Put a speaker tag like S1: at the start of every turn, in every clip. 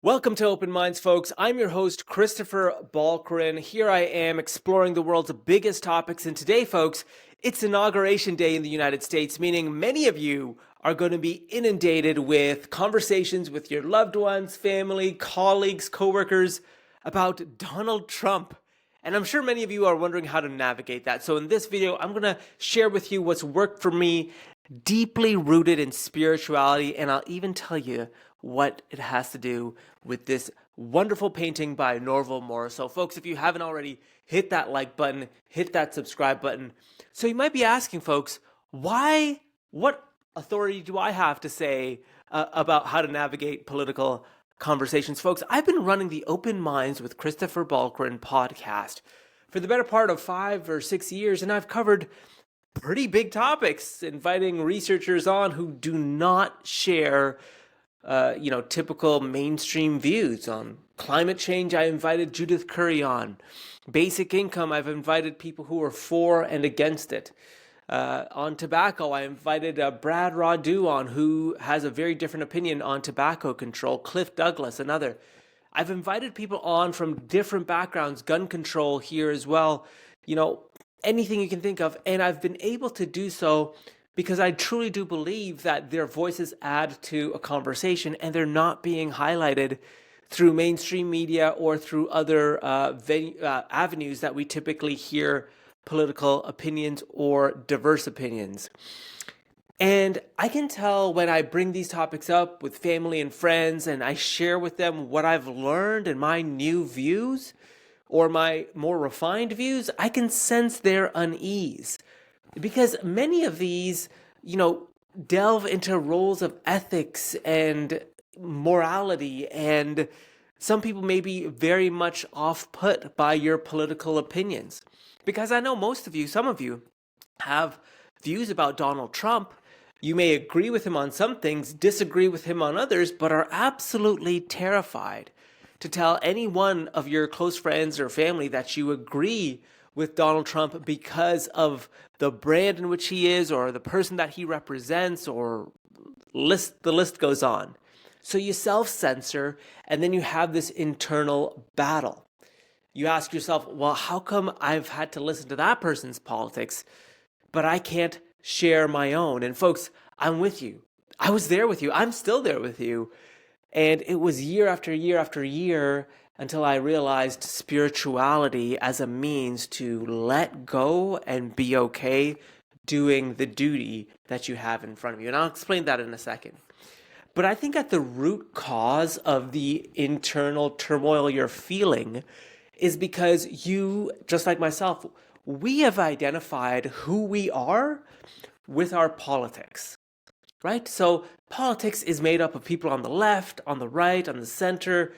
S1: Welcome to Open Minds, folks. I'm your host, Christopher Balkrin. Here I am exploring the world's biggest topics. And today, folks, it's Inauguration Day in the United States, meaning many of you are going to be inundated with conversations with your loved ones, family, colleagues, coworkers about Donald Trump. And I'm sure many of you are wondering how to navigate that. So in this video, I'm going to share with you what's worked for me, deeply rooted in spirituality, and I'll even tell you what it has to do with this wonderful painting by Norval Morrisseau. Folks, if you haven't already, hit that like button, hit that subscribe button. So you might be asking, folks, what authority do I have to say about how to navigate political conversations? Folks, I've been running the Open Minds with Christopher Balkrin podcast for the better part of 5 or 6 years, and I've covered pretty big topics, inviting researchers on who do not share typical mainstream views. On climate change, I invited Judith Curry on. Basic income, I've invited people who are for and against it. On tobacco, I invited Brad Radu on, who has a very different opinion on tobacco control. Cliff Douglas, another. I've invited people on from different backgrounds, gun control here as well, anything you can think of. And I've been able to do so because I truly do believe that their voices add to a conversation and they're not being highlighted through mainstream media or through other avenues that we typically hear political opinions or diverse opinions. And I can tell when I bring these topics up with family and friends and I share with them what I've learned and my new views or my more refined views, I can sense their unease. Because many of these, delve into roles of ethics and morality, and some people may be very much off-put by your political opinions. Because I know some of you have views about Donald Trump. You may agree with him on some things, disagree with him on others, but are absolutely terrified to tell any one of your close friends or family that you agree with Donald Trump because of the brand in which he is or the person that he represents, or the list goes on. So you self-censor, and then you have this internal battle. You ask yourself, well, how come I've had to listen to that person's politics, but I can't share my own? And folks, I'm with you. I was there with you. I'm still there with you. And it was year after year after year until I realized spirituality as a means to let go and be okay doing the duty that you have in front of you. And I'll explain that in a second. But I think at the root cause of the internal turmoil you're feeling is because you, just like myself, we have identified who we are with our politics, right? So politics is made up of people on the left, on the right, on the center.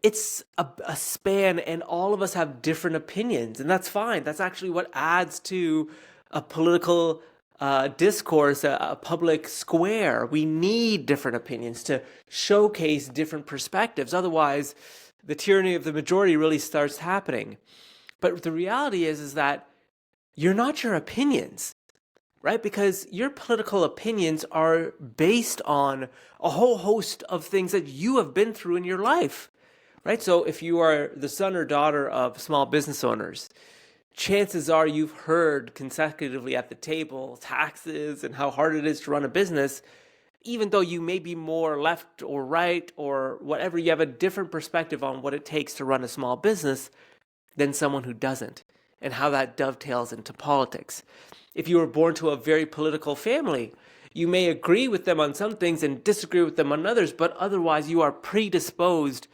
S1: It's a span, and all of us have different opinions, and that's fine. That's actually what adds to a political discourse, a public square. We need different opinions to showcase different perspectives. Otherwise, the tyranny of the majority really starts happening. But the reality is that you're not your opinions, right? Because your political opinions are based on a whole host of things that you have been through in your life. Right? So if you are the son or daughter of small business owners, chances are you've heard consecutively at the table taxes and how hard it is to run a business. Even though you may be more left or right or whatever, you have a different perspective on what it takes to run a small business than someone who doesn't, and how that dovetails into politics. If you were born to a very political family, you may agree with them on some things and disagree with them on others, but otherwise you are predisposed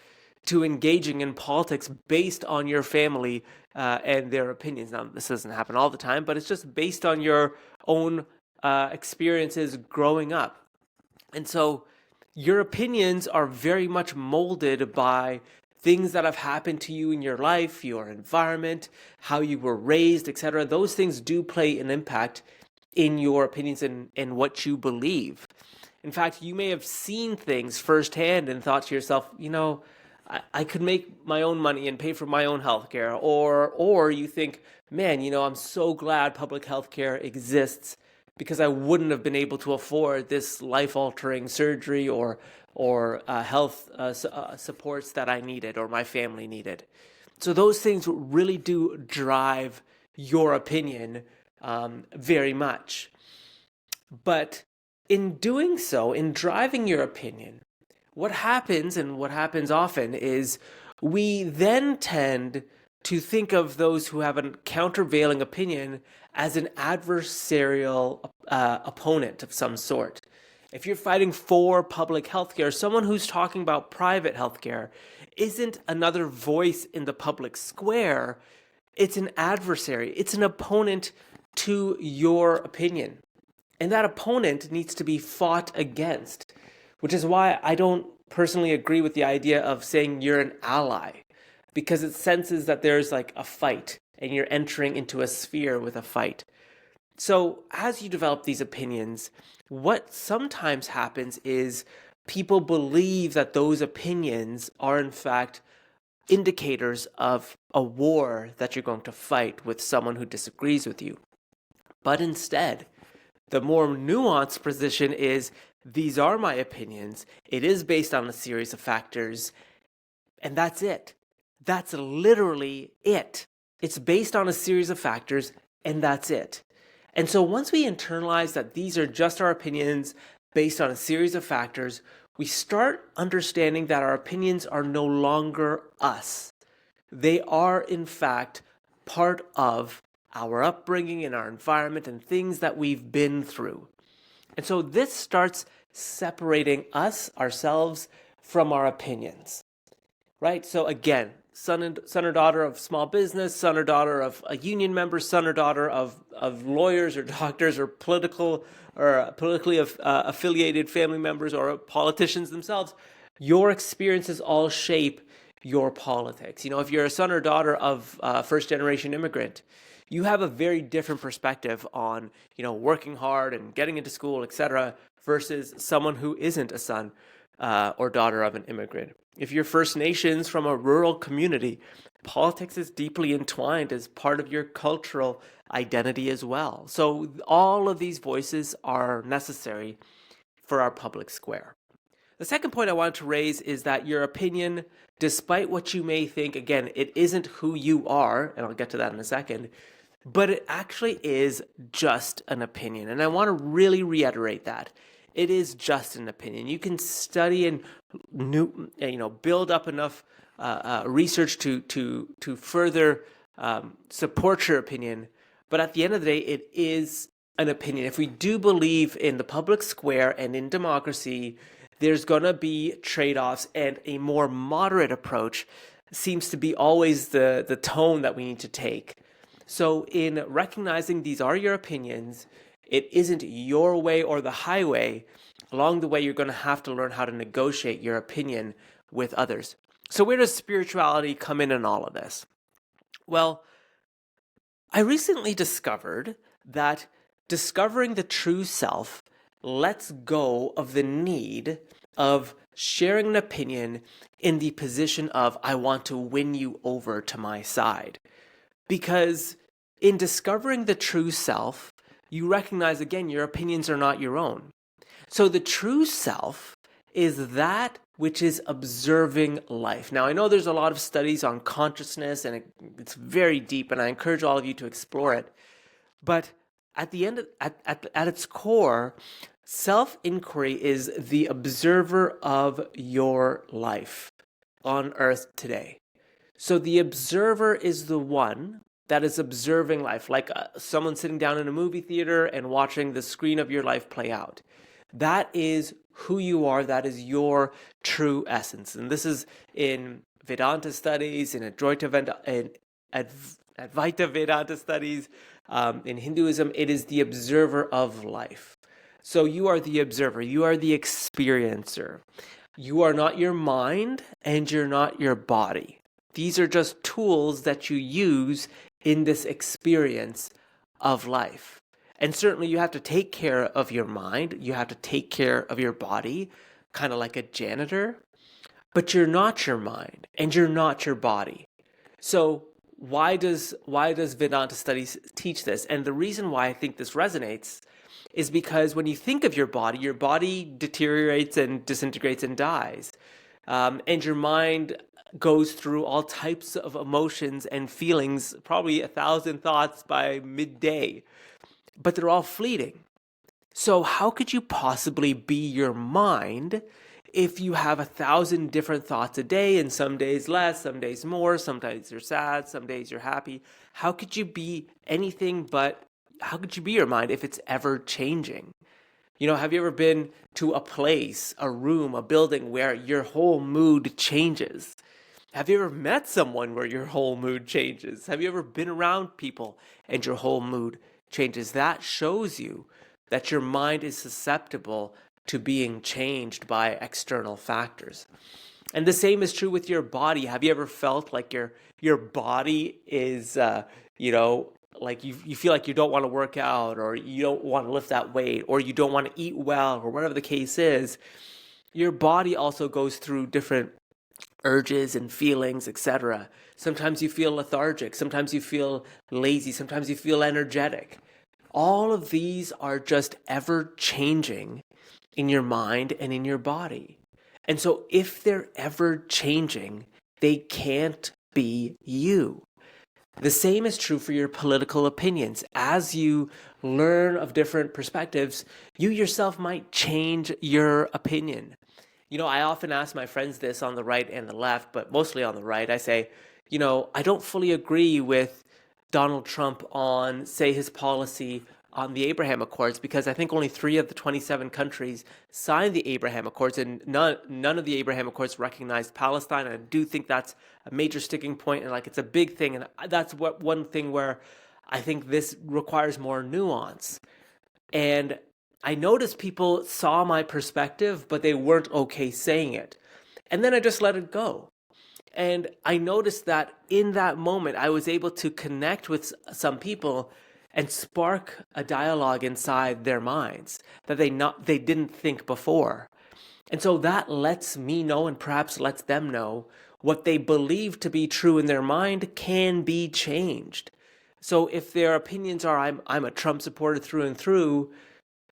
S1: to engaging in politics based on your family and their opinions. Now, this doesn't happen all the time, but it's just based on your own experiences growing up. And so your opinions are very much molded by things that have happened to you in your life, your environment, how you were raised, etc. Those things do play an impact in your opinions and what you believe. In fact, you may have seen things firsthand and thought to yourself, I could make my own money and pay for my own healthcare. Or you think, man, I'm so glad public healthcare exists because I wouldn't have been able to afford this life-altering surgery or or health supports that I needed or my family needed. So those things really do drive your opinion very much. But in doing so, in driving your opinion, what happens, and what happens often, is we then tend to think of those who have a countervailing opinion as an adversarial opponent of some sort. If you're fighting for public healthcare, someone who's talking about private healthcare isn't another voice in the public square. It's an adversary. It's an opponent to your opinion. And that opponent needs to be fought against, which is why I don't personally agree with the idea of saying you're an ally, because it senses that there's like a fight and you're entering into a sphere with a fight. So as you develop these opinions, what sometimes happens is people believe that those opinions are in fact indicators of a war that you're going to fight with someone who disagrees with you. But instead, the more nuanced position is, these are my opinions. It is based on a series of factors, and that's it. That's literally it. It's based on a series of factors, and that's it. And so once we internalize that these are just our opinions based on a series of factors, we start understanding that our opinions are no longer us. They are, in fact, part of our upbringing and our environment and things that we've been through. And so this starts separating us, ourselves, from our opinions, right? So again, son or daughter of small business, son or daughter of a union member, son or daughter of lawyers or doctors or politically affiliated family members or politicians themselves, your experiences all shape your politics. You know, if you're a son or daughter of a first-generation immigrant, you have a very different perspective on, working hard and getting into school, etc., versus someone who isn't a son or daughter of an immigrant. If you're First Nations from a rural community, politics is deeply entwined as part of your cultural identity as well. So all of these voices are necessary for our public square. The second point I wanted to raise is that your opinion, despite what you may think, again, it isn't who you are, and I'll get to that in a second, but it actually is just an opinion. And I want to really reiterate that. It is just an opinion. You can study and build up enough research to further support your opinion. But at the end of the day, it is an opinion. If we do believe in the public square and in democracy, there's going to be trade-offs, and a more moderate approach seems to be always the tone that we need to take. So in recognizing these are your opinions, it isn't your way or the highway. Along the way, you're going to have to learn how to negotiate your opinion with others. So where does spirituality come in all of this? Well, I recently discovered that discovering the true self lets go of the need of sharing an opinion in the position of, I want to win you over to my side. Because in discovering the true self, you recognize, again, your opinions are not your own. So the true self is that which is observing life. Now, I know there's a lot of studies on consciousness, and it's very deep, and I encourage all of you to explore it. But at the end, at its core, self-inquiry is the observer of your life on earth today. So the observer is the one that is observing life, like someone sitting down in a movie theater and watching the screen of your life play out. That is who you are. That is your true essence. And this is in Vedanta studies, in Advaita Vedanta studies, in Hinduism. It is the observer of life. So you are the observer. You are the experiencer. You are not your mind, and you're not your body. These are just tools that you use in this experience of life. And certainly you have to take care of your mind. You have to take care of your body, kind of like a janitor. But you're not your mind, and you're not your body. So why does Vedanta studies teach this? And the reason why I think this resonates is because when you think of your body deteriorates and disintegrates and dies. And your mind goes through all types of emotions and feelings, probably 1,000 thoughts by midday, but they're all fleeting. So how could you possibly be your mind if you have 1,000 different thoughts a day, and some days less, some days more, some days you're sad, some days you're happy? How could you be anything but, how could you be your mind if it's ever changing? Have you ever been to a place, a room, a building where your whole mood changes? Have you ever met someone where your whole mood changes? Have you ever been around people and your whole mood changes? That shows you that your mind is susceptible to being changed by external factors. And the same is true with your body. Have you ever felt like your body is like you feel like you don't want to work out, or you don't want to lift that weight, or you don't want to eat well, or whatever the case is? Your body also goes through different urges and feelings, etc. Sometimes you feel lethargic, sometimes you feel lazy, sometimes you feel energetic. All of these are just ever changing in your mind and in your body. And so if they're ever changing, they can't be you. The same is true for your political opinions. As you learn of different perspectives, you yourself might change your opinion. I often ask my friends this on the right and the left, but mostly on the right. I say, I don't fully agree with Donald Trump on, say, his policy on the Abraham Accords, because I think only 3 of the 27 countries signed the Abraham Accords, and none of the Abraham Accords recognized Palestine. And I do think that's a major sticking point, and it's a big thing. And that's one thing where I think this requires more nuance. And I noticed people saw my perspective, but they weren't okay saying it. And then I just let it go. And I noticed that in that moment, I was able to connect with some people and spark a dialogue inside their minds that they didn't think before. And so that lets me know, and perhaps lets them know, what they believe to be true in their mind can be changed. So if their opinions are, I'm a Trump supporter through and through,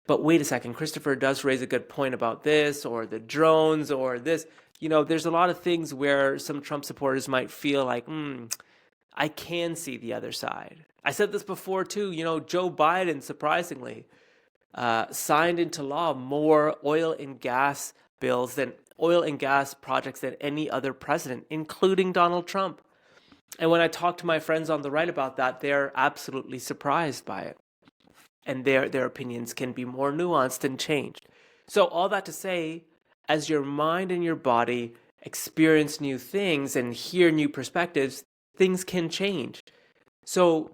S1: but wait a second, Christopher does raise a good point about this, or the drones, or this. There's a lot of things where some Trump supporters might feel like, I can see the other side. I said this before too. Joe Biden, surprisingly, signed into law more oil and gas projects than any other president, including Donald Trump. And when I talk to my friends on the right about that, they're absolutely surprised by it. And their opinions can be more nuanced and changed. So all that to say, as your mind and your body experience new things and hear new perspectives, things can change. So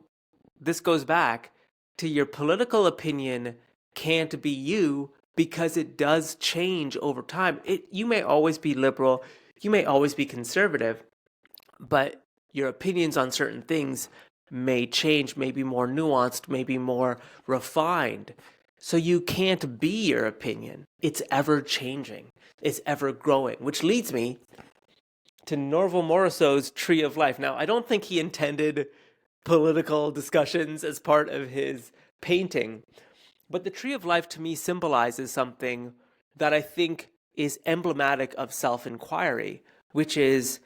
S1: this goes back to your political opinion can't be you, because it does change over time. You may always be liberal, you may always be conservative, but your opinions on certain things may change, may be more nuanced, may be more refined. So you can't be your opinion. It's ever changing. It's ever growing, which leads me to Norval Morrisseau's Tree of Life. Now, I don't think he intended political discussions as part of his painting, but the Tree of Life to me symbolizes something that I think is emblematic of self-inquiry, which is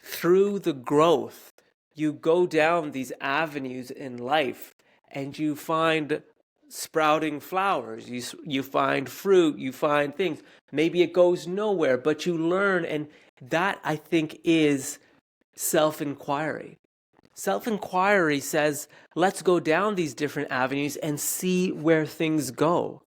S1: through the growth, you go down these avenues in life and you find sprouting flowers, you find fruit, you find things. Maybe it goes nowhere, but you learn, and that, I think, is self-inquiry. Self-inquiry says, let's go down these different avenues and see where things go.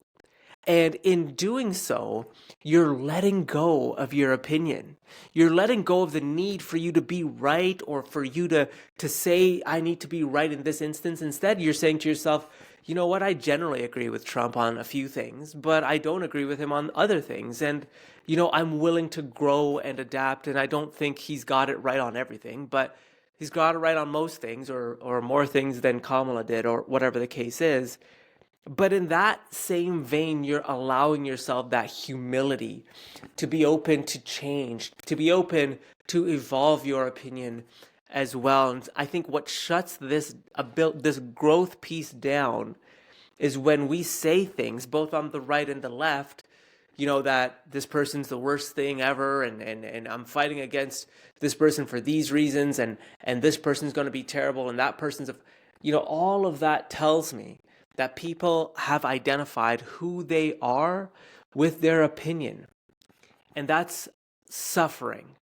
S1: And in doing so, you're letting go of your opinion. You're letting go of the need for you to be right, or for you to say, I need to be right in this instance. Instead, you're saying to yourself, you know what, I generally agree with Trump on a few things, but I don't agree with him on other things. And, I'm willing to grow and adapt, and I don't think he's got it right on everything, but he's got it right on most things, or more things than Kamala did, or whatever the case is. But in that same vein, you're allowing yourself that humility to be open to change, to be open to evolve your opinion as well. And I think what shuts this growth piece down is when we say things both on the right and the left, that this person's the worst thing ever, and I'm fighting against this person for these reasons, and this person's going to be terrible, and that person's all of that tells me that people have identified who they are with their opinion. And that's suffering,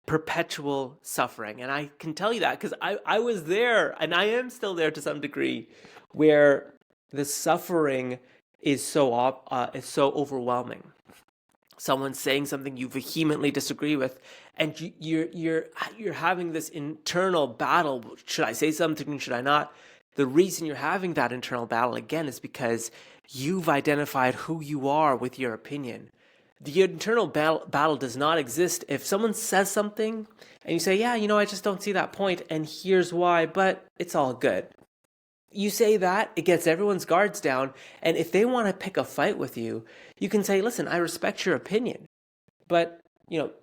S1: perpetual suffering. And I can tell you that because I was there, and I am still there to some degree, where the suffering is so overwhelming. Someone's saying something you vehemently disagree with, and you're having this internal battle. Should I say something? Should I not? The reason you're having that internal battle again is because you've identified who you are with your opinion. The internal battle does not exist if someone says something and you say, yeah, I just don't see that point, and here's why, but it's all good. You say that, it gets everyone's guards down, and if they want to pick a fight with you, you can say, listen, I respect your opinion, but,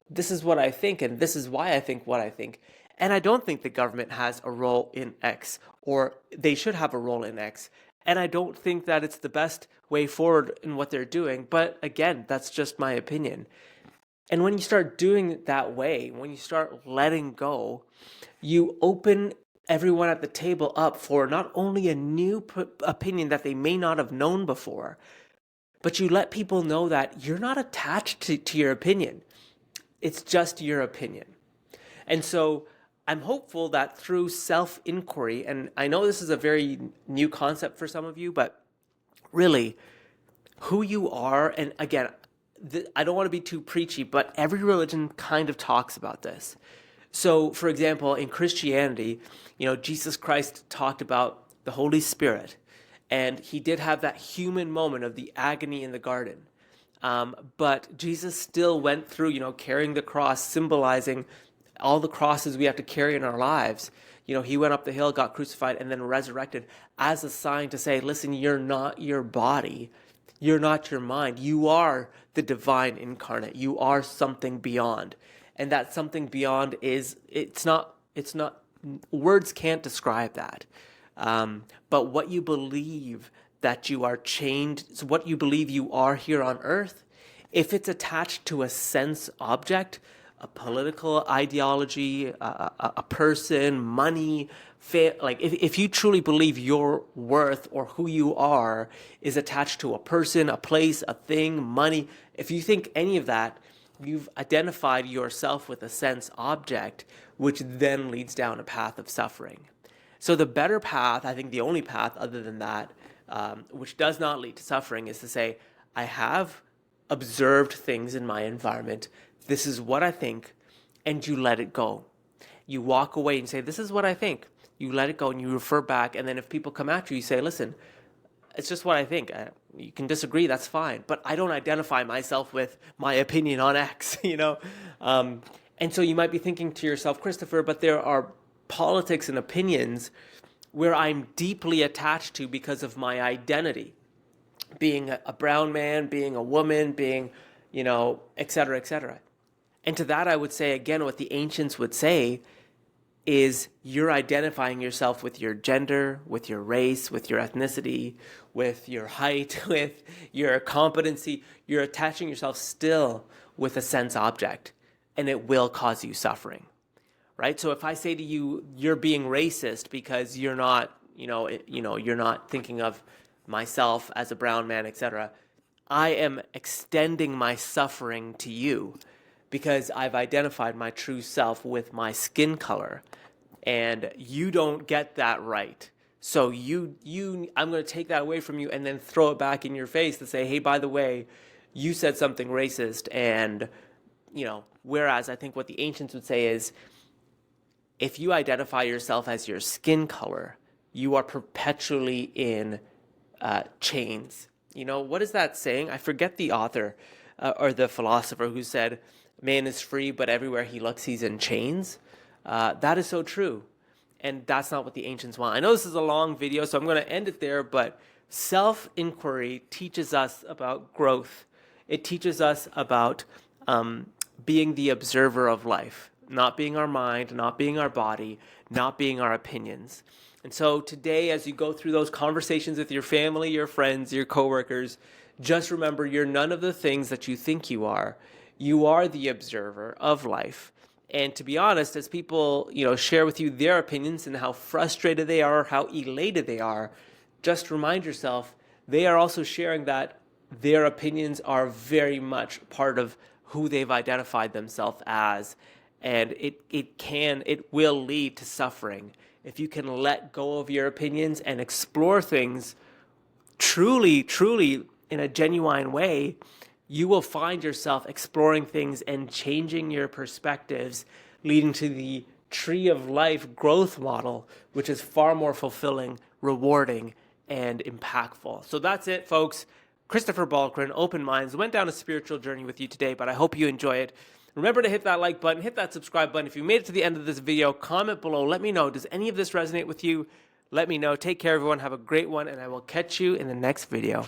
S1: this is what I think, and this is why I think what I think. And I don't think the government has a role in X, or they should have a role in X. And I don't think that it's the best way forward in what they're doing. But again, that's just my opinion. And when you start doing it that way, when you start letting go, you open everyone at the table up for not only a new opinion that they may not have known before, but you let people know that you're not attached to your opinion. It's just your opinion. And so I'm hopeful that through self-inquiry, and I know this is a very new concept for some of you, but really, who you are, and again, I don't want to be too preachy, but every religion kind of talks about this. So, for example, in Christianity, Jesus Christ talked about the Holy Spirit, and he did have that human moment of the agony in the garden. But Jesus still went through, carrying the cross, symbolizing all the crosses we have to carry in our lives. He went up the hill, got crucified, and then resurrected as a sign to say, listen, you're not your body. You're not your mind. You are the divine incarnate. You are something beyond. And that something beyond it's not, words can't describe that. But what you believe that you are chained, so what you believe you are here on earth, if it's attached to a sense object, a political ideology, a person, money, if you truly believe your worth or who you are is attached to a person, a place, a thing, money, if you think any of that, you've identified yourself with a sense object, which then leads down a path of suffering. So the better path, I think the only path other than that, which does not lead to suffering, is to say, I have observed things in my environment. This is what I think, and you let it go. You walk away and say, this is what I think. You let it go and you refer back. And then if people come at you, you say, listen, it's just what I think. You can disagree, that's fine. But I don't identify myself with my opinion on X, And so you might be thinking to yourself, Christopher, but there are politics and opinions where I'm deeply attached to because of my identity. Being a brown man, being a woman, being, et cetera, et cetera. And to that, I would say, again, what the ancients would say is you're identifying yourself with your gender, with your race, with your ethnicity, with your height, with your competency. You're attaching yourself still with a sense object, and it will cause you suffering, right? So if I say to you, you're being racist because you're not, you're not thinking of myself as a brown man, etc., I am extending my suffering to you because I've identified my true self with my skin color, and you don't get that right. So I'm going to take that away from you and then throw it back in your face to say, hey, by the way, you said something racist. And, whereas I think what the ancients would say is, if you identify yourself as your skin color, you are perpetually in chains. What is that saying? I forget the author or the philosopher who said, man is free, but everywhere he looks, he's in chains. That is so true. And that's not what the ancients want. I know this is a long video, so I'm going to end it there, but self-inquiry teaches us about growth. It teaches us about being the observer of life, not being our mind, not being our body, not being our opinions. And so today, as you go through those conversations with your family, your friends, your coworkers, just remember you're none of the things that you think you are. You are the observer of life. And to be honest, as people, share with you their opinions and how frustrated they are, how elated they are, just remind yourself they are also sharing that their opinions are very much part of who they've identified themselves as. And it will lead to suffering. If you can let go of your opinions and explore things truly, truly in a genuine way, you will find yourself exploring things and changing your perspectives, leading to the tree of life growth model, which is far more fulfilling, rewarding, and impactful. So that's it, folks. Christopher Balkrin, Open Minds, went down a spiritual journey with you today, but I hope you enjoy it. Remember to hit that like button, hit that subscribe button. If you made it to the end of this video, comment below. Let me know, does any of this resonate with you? Let me know. Take care, everyone. Have a great one, and I will catch you in the next video.